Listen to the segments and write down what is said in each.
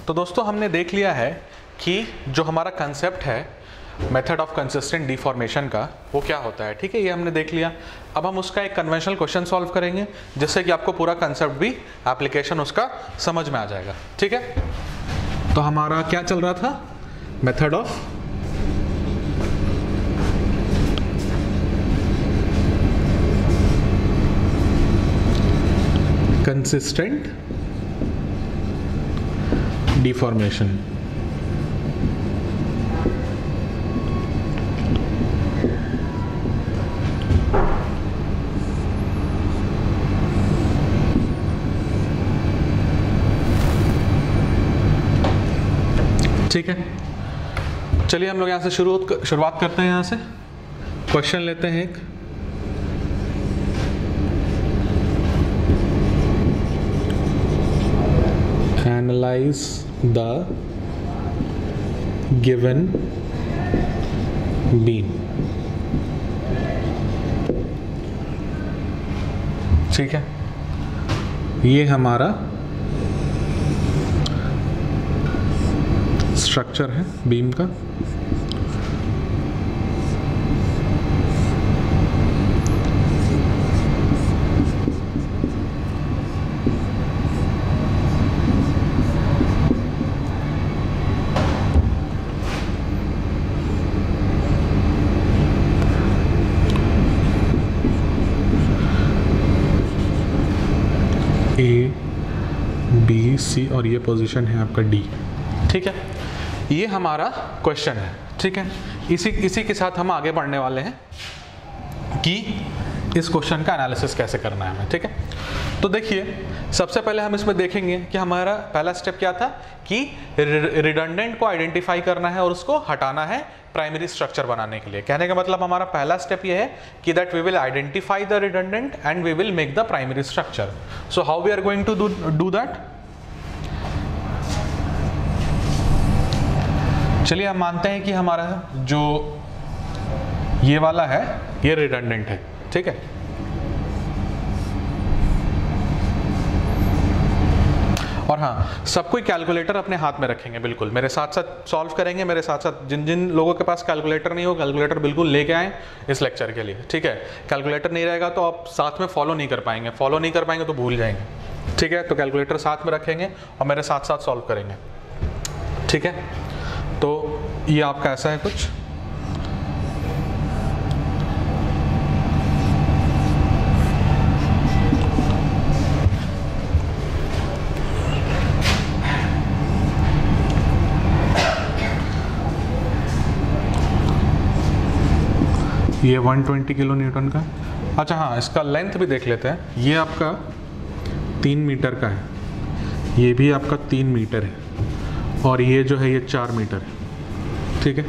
तो दोस्तों हमने देख लिया है कि जो हमारा कंसेप्ट है मेथड ऑफ कंसिस्टेंट डिफॉर्मेशन का वो क्या होता है। ठीक है, ये हमने देख लिया। अब हम उसका एक कन्वेंशनल क्वेश्चन सॉल्व करेंगे जिससे कि आपको पूरा कंसेप्ट भी एप्लीकेशन उसका समझ में आ जाएगा। ठीक है, तो हमारा क्या चल रहा था, मेथड ऑफ कंसिस्टेंट डिफॉर्मेशन। ठीक है, चलिए हम लोग यहाँ से शुरुआत करते हैं। यहाँ से क्वेश्चन लेते हैं एक। Analyse the given beam. ठीक है, ये हमारा स्ट्रक्चर है बीम का। ए बी सी और ये पोजीशन है आपका डी। ठीक है, ये हमारा क्वेश्चन है। ठीक है, इसी के साथ हम आगे बढ़ने वाले हैं कि इस क्वेश्चन का एनालिसिस कैसे करना है हमें। ठीक है, तो देखिए सबसे पहले हम इसमें देखेंगे कि हमारा पहला स्टेप क्या था कि रिडंडेंट को आइडेंटिफाई करना है और उसको हटाना है प्राइमरी स्ट्रक्चर बनाने के लिए। कहने का मतलब हमारा पहला स्टेप ये है कि that we will identify the redundant and we will make the primary structure. So how we are going to do that. चलिए हम मानते हैं कि हमारा जो ये वाला है ये रिडंडेंट है। ठीक है, और हाँ, सब कोई कैलकुलेटर अपने हाथ में रखेंगे, बिल्कुल मेरे साथ साथ सॉल्व करेंगे। मेरे साथ साथ जिन जिन लोगों के पास कैलकुलेटर नहीं हो, कैलकुलेटर बिल्कुल लेके आए इस लेक्चर के लिए। ठीक है, कैलकुलेटर नहीं रहेगा तो आप साथ में फॉलो नहीं कर पाएंगे, तो भूल जाएंगे। ठीक है, तो कैलकुलेटर साथ में रखेंगे और मेरे साथ साथ सॉल्व करेंगे। ठीक है, तो ये आपका ऐसा है कुछ। ये 120 किलो न्यूटन का। अच्छा हाँ, इसका लेंथ भी देख लेते हैं। ये आपका 3 मीटर का है, ये भी आपका 3 मीटर है और ये जो है ये 4 मीटर है। ठीक है,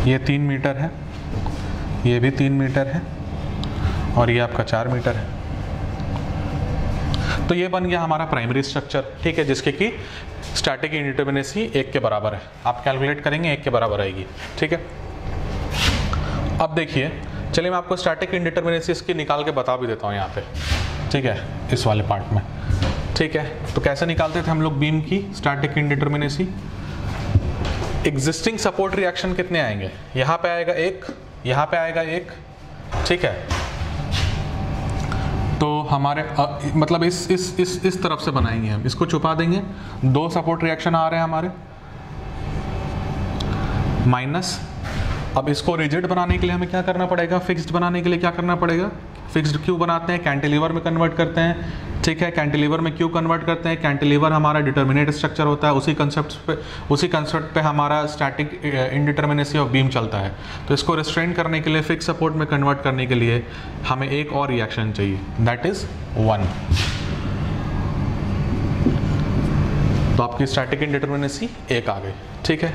ये 3 मीटर है, ये भी 3 मीटर है और ये आपका 4 मीटर है। तो ये बन गया हमारा प्राइमरी स्ट्रक्चर। ठीक है, जिसके की स्टैटिक इंडिटरमिनेसी 1 के बराबर है। आप कैलकुलेट करेंगे 1 के बराबर आएगी। ठीक है, अब देखिए, चलिए मैं आपको स्टैटिक इंडिटरमिनेसी इसकी निकाल के बता भी देता हूँ यहाँ पे। ठीक है, इस वाले पार्ट में। ठीक है, तो कैसे निकालते थे हम लोग बीम की static indeterminacy. Existing support reaction कितने आएंगे, यहाँ पे आएगा 1, यहाँ पे आएगा 1। ठीक है, तो हमारे मतलब इस तरफ से बनाएंगे हम, इसको छुपा देंगे। 2 सपोर्ट रिएक्शन आ रहे हैं हमारे माइनस। अब इसको रिजिड बनाने के लिए हमें क्या करना पड़ेगा, फिक्स्ड बनाने के लिए क्या करना पड़ेगा। फिक्स्ड क्यों बनाते हैं, कैंटिलीवर में कन्वर्ट करते हैं। ठीक है, कैंटिलीवर में क्यों कन्वर्ट करते हैं, कैंटिलीवर हमारा डिटर्मिनेट स्ट्रक्चर होता है। उसी कंसेप्ट पे हमारा स्टैटिक इंडिटरमिनेसी ऑफ बीम चलता है। तो इसको रिस्ट्रेन करने के लिए, फिक्स सपोर्ट में कन्वर्ट करने के लिए हमें एक और रिएक्शन चाहिए, दैट इज 1। तो आपकी स्टैटिक इंडिटरमिनेसी 1 आ गई। ठीक है,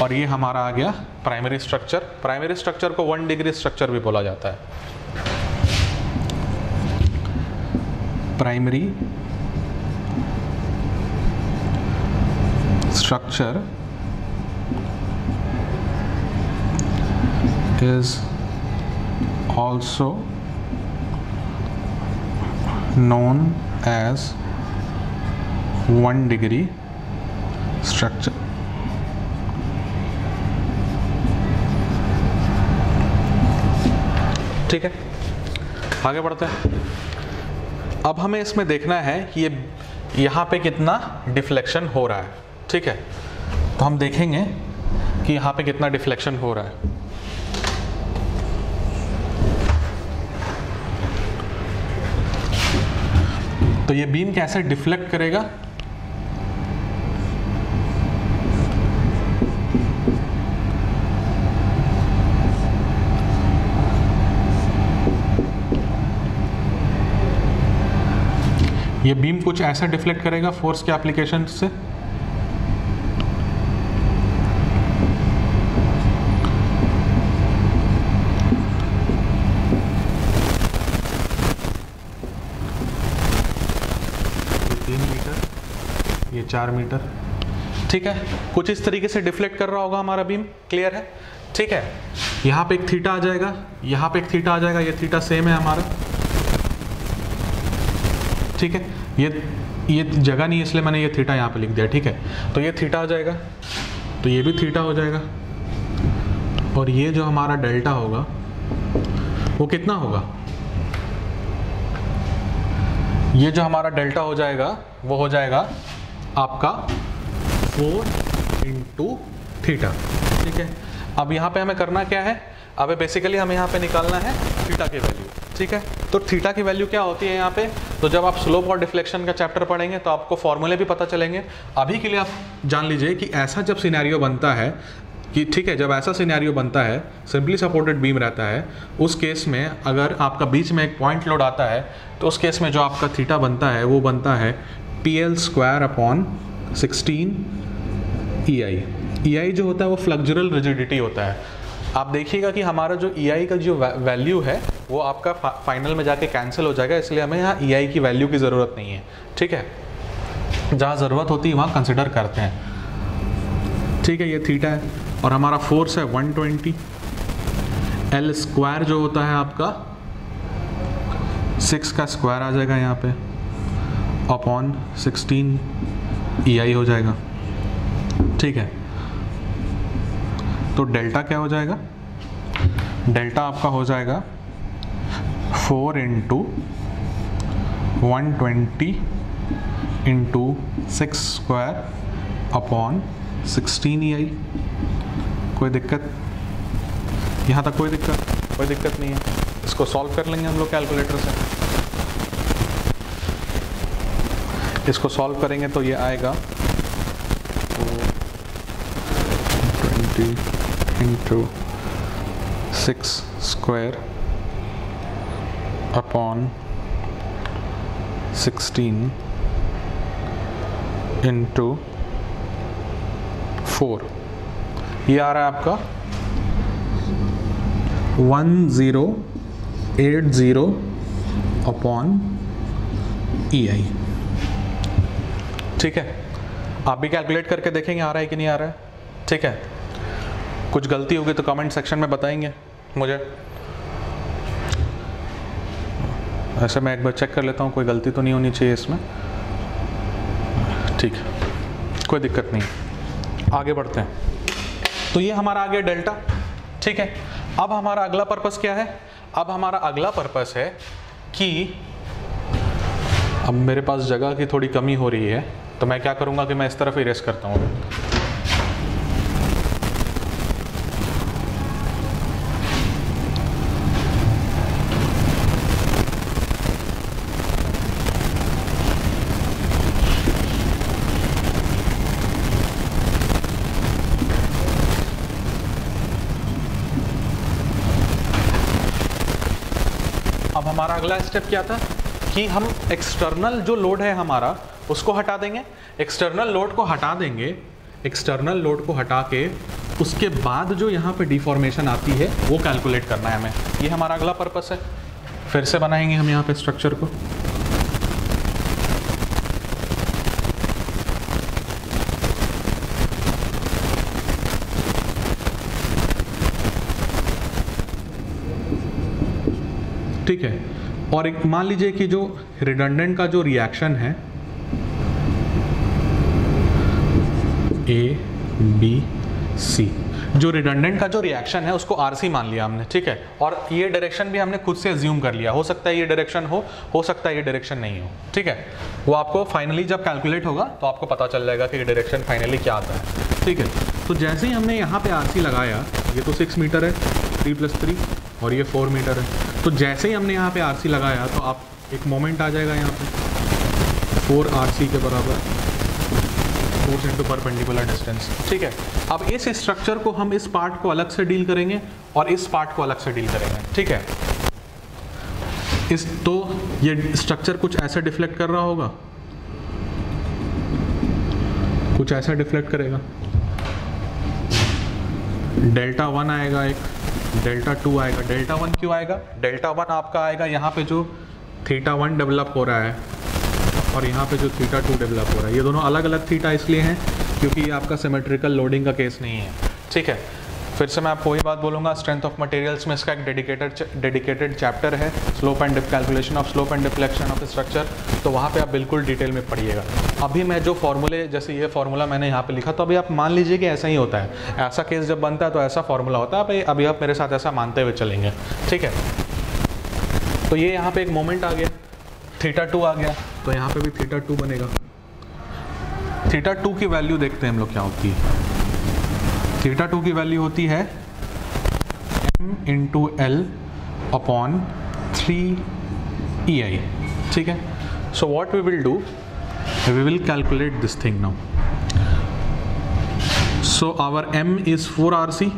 और ये हमारा आ गया प्राइमरी स्ट्रक्चर। प्राइमरी स्ट्रक्चर को 1 डिग्री स्ट्रक्चर भी बोला जाता है। Primary structure is also known as 1 degree structure. ठीक है, आगे बढ़ते हैं। अब हमें इसमें देखना है कि ये यहाँ पे कितना डिफ्लेक्शन हो रहा है। ठीक है, तो हम देखेंगे कि यहाँ पे कितना डिफ्लेक्शन हो रहा है। तो ये बीम कैसे डिफ्लेक्ट करेगा, ये बीम कुछ ऐसा डिफ्लेक्ट करेगा फोर्स के एप्लीकेशन से। ये 4 मीटर। ठीक है, कुछ इस तरीके से डिफ्लेक्ट कर रहा होगा हमारा बीम। क्लियर है? ठीक है, यहाँ पे एक थीटा आ जाएगा, यहाँ पे एक थीटा आ जाएगा, ये थीटा सेम है हमारा। ठीक है, ये जगह नहीं है इसलिए मैंने ये थीटा यहाँ पे लिख दिया। ठीक है, तो ये थीटा आ जाएगा, तो ये भी थीटा हो जाएगा, और ये जो हमारा डेल्टा होगा वो कितना होगा, ये जो हमारा डेल्टा हो जाएगा वो हो जाएगा आपका 4 इंटू थीटा। ठीक है, अब यहाँ पे हमें करना क्या है, अब बेसिकली हमें यहाँ पे निकालना है थीटा की वैल्यू। ठीक है, तो थीटा की वैल्यू क्या होती है यहाँ पे, तो जब आप स्लोप और डिफ्लेक्शन का चैप्टर पढ़ेंगे तो आपको फॉर्मूले भी पता चलेंगे। अभी के लिए आप जान लीजिए कि ऐसा जब सिनेरियो बनता है कि, ठीक है, जब ऐसा सिनेरियो बनता है, सिंपली सपोर्टेड बीम रहता है, उस केस में अगर आपका बीच में एक पॉइंट लोड आता है तो उस केस में जो आपका थीटा बनता है वो बनता है PL² अपॉन 16 EI। EI जो होता है वो फ्लक्चरल रिजिडिटी होता है। आप देखिएगा कि हमारा जो EI का जो वैल्यू है वो आपका फाइनल में जाके कैंसिल हो जाएगा, इसलिए हमें यहाँ EI की वैल्यू की ज़रूरत नहीं है। ठीक है, जहाँ ज़रूरत होती है वहाँ कंसिडर करते हैं। ठीक है, ये थीटा है और हमारा फोर्स है 120। L² जो होता है आपका 6 का स्क्वायर आ जाएगा यहाँ पे, अपॉन 16 EI हो जाएगा। ठीक है, तो डेल्टा क्या हो जाएगा, डेल्टा आपका हो जाएगा 4 into 120 into 6 square upon 16 EI। कोई दिक्कत यहाँ तक? कोई दिक्कत नहीं है। इसको सॉल्व कर लेंगे हम लोग कैलकुलेटर से। इसको सॉल्व करेंगे तो ये आएगा 20 इंटू 6 स्क्वायर अपॉन 16 इंटू 4, ये आ रहा है आपका 1080 अपॉन EI। ठीक है, आप भी कैलकुलेट करके देखेंगे आ रहा है कि नहीं आ रहा है। ठीक है, कुछ गलती होगी तो कमेंट सेक्शन में बताएंगे मुझे। ऐसे मैं एक बार चेक कर लेता हूँ, कोई गलती तो नहीं होनी चाहिए इसमें। ठीक है, कोई दिक्कत नहीं, आगे बढ़ते हैं। तो ये हमारा आ गया डेल्टा। ठीक है, अब हमारा अगला पर्पस क्या है, अब हमारा अगला पर्पस है कि अब मेरे पास जगह की थोड़ी कमी हो रही है, तो मैं क्या करूँगा कि मैं इस तरफ इरेज करता हूँ। अब हमारा अगला स्टेप क्या था कि हम एक्सटर्नल जो लोड है हमारा उसको हटा देंगे। एक्सटर्नल लोड को हटा देंगे, एक्सटर्नल लोड को हटा के उसके बाद जो यहाँ पे डिफॉर्मेशन आती है वो कैलकुलेट करना है हमें। ये हमारा अगला पर्पस है। फिर से बनाएंगे हम यहाँ पे स्ट्रक्चर को। ठीक है, और एक मान लीजिए कि जो रिडंडेंट का जो रिएक्शन है ए बी सी, जो रिडंडेंट का जो रिएक्शन है उसको आर सी मान लिया हमने, ठीक है। और ये डायरेक्शन भी हमने खुद से अज्यूम कर लिया, हो सकता है ये डायरेक्शन हो सकता है ये डायरेक्शन नहीं हो, ठीक है। वो आपको फाइनली जब कैलकुलेट होगा तो आपको पता चल जाएगा कि ये डायरेक्शन फाइनली क्या आता है, ठीक है। तो जैसे ही हमने यहाँ पे आर सी लगाया, ये तो 6 मीटर है, 3 + 3, और ये 4 मीटर है। तो जैसे ही हमने यहाँ पे आर सी लगाया तो आप एक मोमेंट आ जाएगा यहाँ पे 4 RC के बराबर, फोर्स इंटू परपेंडिकुलर डिस्टेंस, ठीक है। अब इस स्ट्रक्चर को हम इस पार्ट को अलग से डील करेंगे और इस पार्ट को अलग से डील करेंगे, ठीक है। तो ये स्ट्रक्चर कुछ ऐसा डिफ्लेक्ट कर रहा होगा, कुछ ऐसा डिफ्लेक्ट करेगा, Δ1 आएगा, एक Δ2 आएगा। Δ1 क्यों आएगा? Δ1 आपका आएगा यहाँ पे जो θ1 डेवलप हो रहा है और यहाँ पे जो θ2 डेवलप हो रहा है। ये दोनों अलग अलग थीटा इसलिए हैं क्योंकि ये आपका सिमेट्रिकल लोडिंग का केस नहीं है, ठीक है। फिर से मैं आपको वही बात बोलूँगा, स्ट्रेंथ ऑफ मटेरियल्स में इसका एक डेडिकेटेड चैप्टर है, slope and calculation of slope and deflection of structure, तो वहाँ पे आप बिल्कुल डिटेल में पढ़िएगा। अभी मैं जो फॉर्मूले, जैसे ये फॉर्मूला मैंने यहाँ पे लिखा, तो अभी आप मान लीजिए कि ऐसा ही होता है, ऐसा केस जब बनता है तो ऐसा फॉर्मूला होता है। अभी आप मेरे साथ ऐसा मानते हुए चलेंगे, ठीक है। तो ये यहाँ पे एक मोमेंट आ गया, θ2 आ गया, तो यहाँ पे भी θ2 बनेगा। θ2 की वैल्यू देखते हैं हम लोग क्या होती है। θ2 की वैल्यू होती है m × L/3EI, ठीक है। So what we will do, we will calculate this thing now. So our m is 4 RC,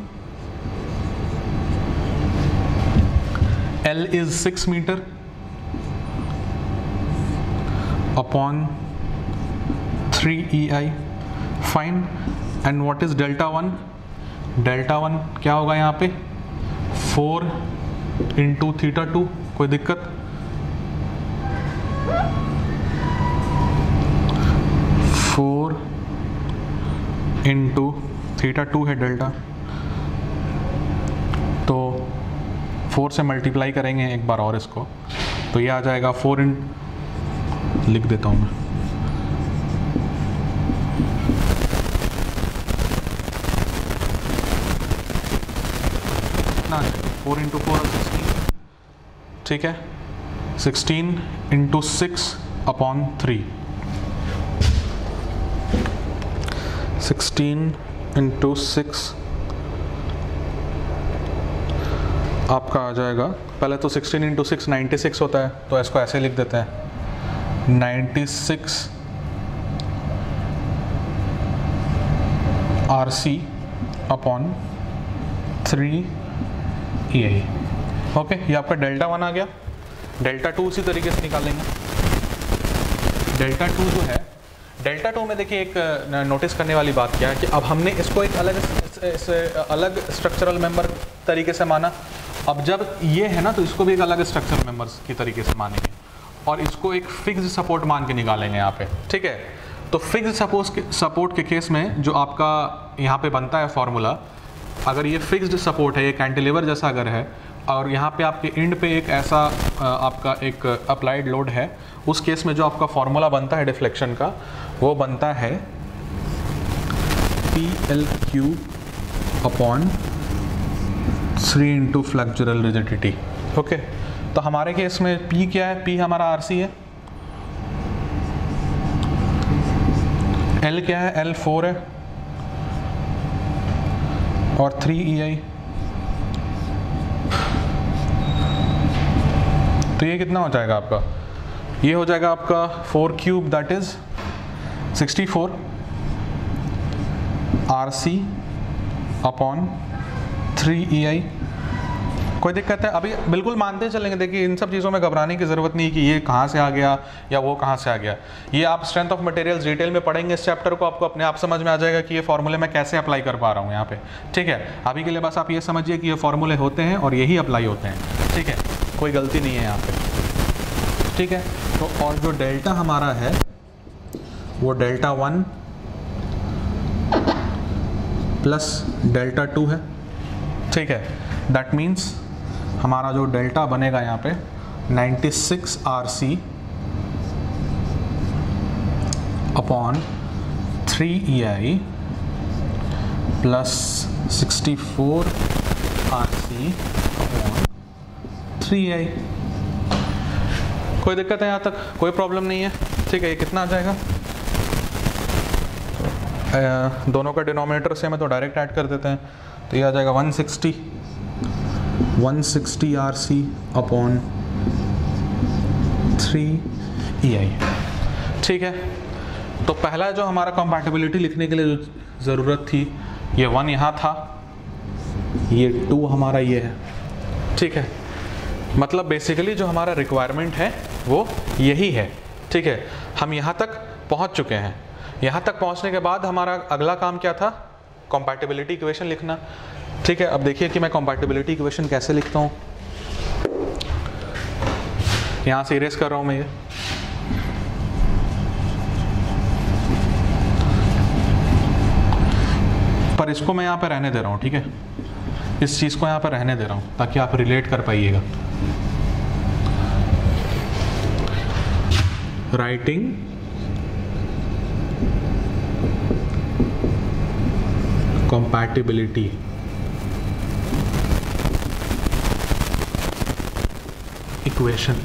L is 6 meter upon 3EI, fine। and what is Δ1? Δ1 क्या होगा यहाँ पे 4 × θ2, कोई दिक्कत? फोर इंटू θ2 है डेल्टा, तो 4 से मल्टीप्लाई करेंगे एक बार और इसको, तो ये आ जाएगा 4 लिख देता हूँ मैं, कितना आ जाएगा 4 × 4 16, ठीक है। 16 × 6/3, 16 × 6 आपका आ जाएगा, पहले तो 16 × 6 96 होता है, तो इसको ऐसे लिख देते हैं 96 RC/3EI, ओके। ये आपका Δ1 आ गया। Δ2 उसी तरीके से निकालेंगे। Δ2 जो है, Δ2 में देखिए एक नोटिस करने वाली बात क्या है कि अब हमने इसको एक अलग स्ट्रक्चरल मेंबर तरीके से माना। अब जब ये है ना, तो इसको भी एक अलग स्ट्रक्चरल मेंबर्स की तरीके से मानेंगे और इसको एक फिक्स्ड सपोर्ट मान के निकालेंगे यहाँ पे, ठीक है। तो फिक्स्ड सपोर्ट के केस में जो आपका यहाँ पे बनता है फॉर्मूला, अगर ये फिक्स्ड सपोर्ट है, ये कैंटिलीवर जैसा अगर है और यहाँ पे आपके एंड पे एक ऐसा आपका एक अप्लाइड लोड है, उस केस में जो आपका फॉर्मूला बनता है डिफ्लेक्शन का, वो बनता है PL3 × फ्लेक्चरल रिजिडिटी, ओके। तो हमारे केस में P क्या है? P हमारा RC है, L क्या है? L 4 है और 3EI, तो ये कितना हो जाएगा आपका? ये हो जाएगा आपका 4³ दैट इज 64 RC/3EI। कोई दिक्कत है? अभी बिल्कुल मानते चलेंगे, देखिए इन सब चीज़ों में घबराने की ज़रूरत नहीं कि ये कहाँ से आ गया या वो कहाँ से आ गया। ये आप स्ट्रेंथ ऑफ मटेरियल्स डिटेल में पढ़ेंगे इस चैप्टर को, आपको अपने आप समझ में आ जाएगा कि ये फॉर्मूले मैं कैसे अप्लाई कर पा रहा हूँ यहाँ पे, ठीक है। अभी के लिए बस आप ये समझिए कि ये फॉर्मूले होते हैं और यही अप्लाई होते हैं, ठीक है, कोई गलती नहीं है यहाँ पे, ठीक है। तो और जो डेल्टा हमारा है वो Δ1 प्लस Δ2 है, ठीक है। दैट मीन्स हमारा जो डेल्टा बनेगा यहाँ पे 96 RC/3EI plus 64 RC upon 3i। कोई दिक्कत है यहाँ तक? कोई प्रॉब्लम नहीं है, ठीक है। ये कितना आ जाएगा? दोनों का डिनोमिनेटर सेम है तो डायरेक्ट ऐड कर देते हैं, तो ये आ जाएगा 160 RC अपॉन 3ei, ठीक है। तो पहला जो हमारा कंपैटिबिलिटी लिखने के लिए जो ज़रूरत थी, ये 1 यहाँ था, ये 2 हमारा ये है, ठीक है। मतलब बेसिकली जो हमारा रिक्वायरमेंट है वो यही है, ठीक है। हम यहाँ तक पहुँच चुके हैं। यहाँ तक पहुँचने के बाद हमारा अगला काम क्या था? कंपैटिबिलिटी इक्वेशन लिखना, ठीक है। अब देखिए कि मैं कंपैटिबिलिटी इक्वेशन कैसे लिखता हूँ। यहाँ से इरेज कर रहा हूँ मैं ये, पर इसको मैं यहाँ पे रहने दे रहा हूँ, ठीक है। इस चीज़ को यहाँ पे रहने दे रहा हूँ ताकि आप रिलेट कर पाइएगा। Writing compatibility equation।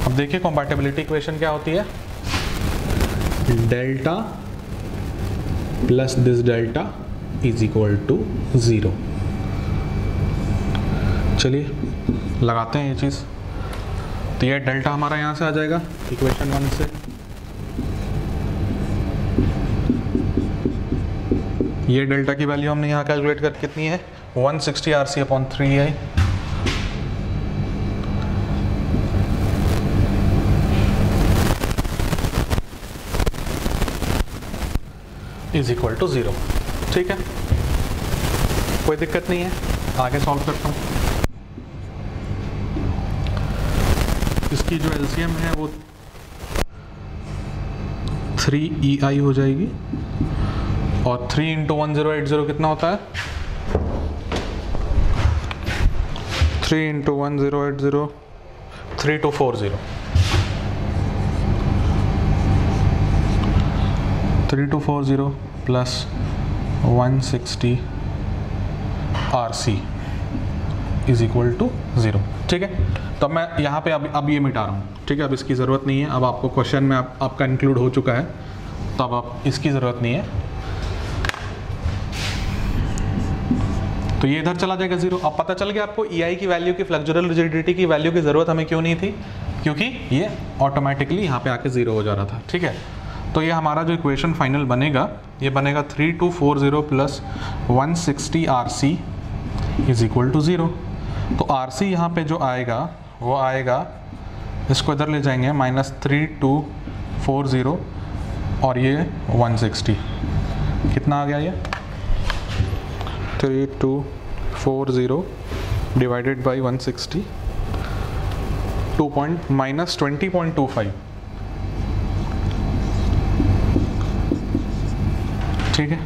अब देखिए compatibility equation क्या होती है? Delta plus this delta is equal to 0। चलिए लगाते हैं ये चीज़। तो ये डेल्टा हमारा यहाँ से आ जाएगा इक्वेशन 1 से, ये डेल्टा की वैल्यू हमने यहाँ कैलकुलेट कर कितनी है? 160 RC upon 3i is equal to 0, ठीक है। कोई दिक्कत नहीं है, आगे सॉल्व करता हूँ। इसकी जो एलसीएम है वो 3ei हो जाएगी, और 3 इंटू 1080 कितना होता है? 3 into 1080 3240, 3240 plus 160 RC is equal to 0, ठीक है। तो मैं यहाँ पे अब ये मिटा रहा हूँ, ठीक है। अब इसकी ज़रूरत नहीं है, अब आपको क्वेश्चन में आपका इंक्लूड हो चुका है, तो अब आप इसकी ज़रूरत नहीं है। तो ये इधर चला जाएगा 0। अब पता चल गया आपको EI की वैल्यू की, फ्लेक्सुरल रिजिडिटी की वैल्यू की ज़रूरत हमें क्यों नहीं थी? क्योंकि ये ऑटोमेटिकली यहाँ पे आके 0 हो जा रहा था, ठीक है। तो ये हमारा जो इक्वेशन फाइनल बनेगा, ये बनेगा 3240 plus 160 RC is equal to 0। तो RC यहाँ पे जो आएगा वो आएगा, इसको इधर ले जाएंगे, माइनस 3240 और ये 160, कितना आ गया ये? 3240 डिवाइडेड बाई 160, माइनस 20.25, ठीक है।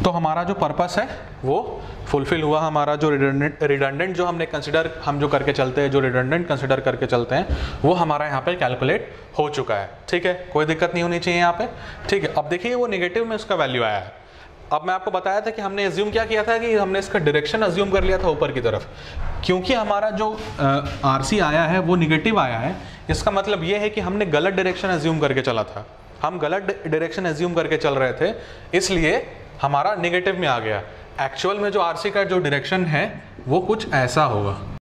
तो हमारा जो पर्पस है वो फुलफिल हुआ। हमारा जो रिडंडेंट जो हमने कंसिडर, हम जो करके चलते हैं, जो रिडंडेंट कंसिडर करके चलते हैं, वो हमारा यहाँ पे कैलकुलेट हो चुका है, ठीक है। कोई दिक्कत नहीं होनी चाहिए यहाँ पे, ठीक है। अब देखिए वो नेगेटिव में उसका वैल्यू आया है। अब मैं आपको बताया था कि हमने एज्यूम क्या किया था कि हमने इसका डायरेक्शन एज्यूम कर लिया था ऊपर की तरफ। क्योंकि हमारा जो RC आया है वो निगेटिव आया है, इसका मतलब ये है कि हमने गलत डायरेक्शन एज्यूम करके चला था। हम गलत डायरेक्शन एज्यूम करके चल रहे थे, इसलिए हमारा नेगेटिव में आ गया। एक्चुअल में जो RC का जो डायरेक्शन है वो कुछ ऐसा होगा।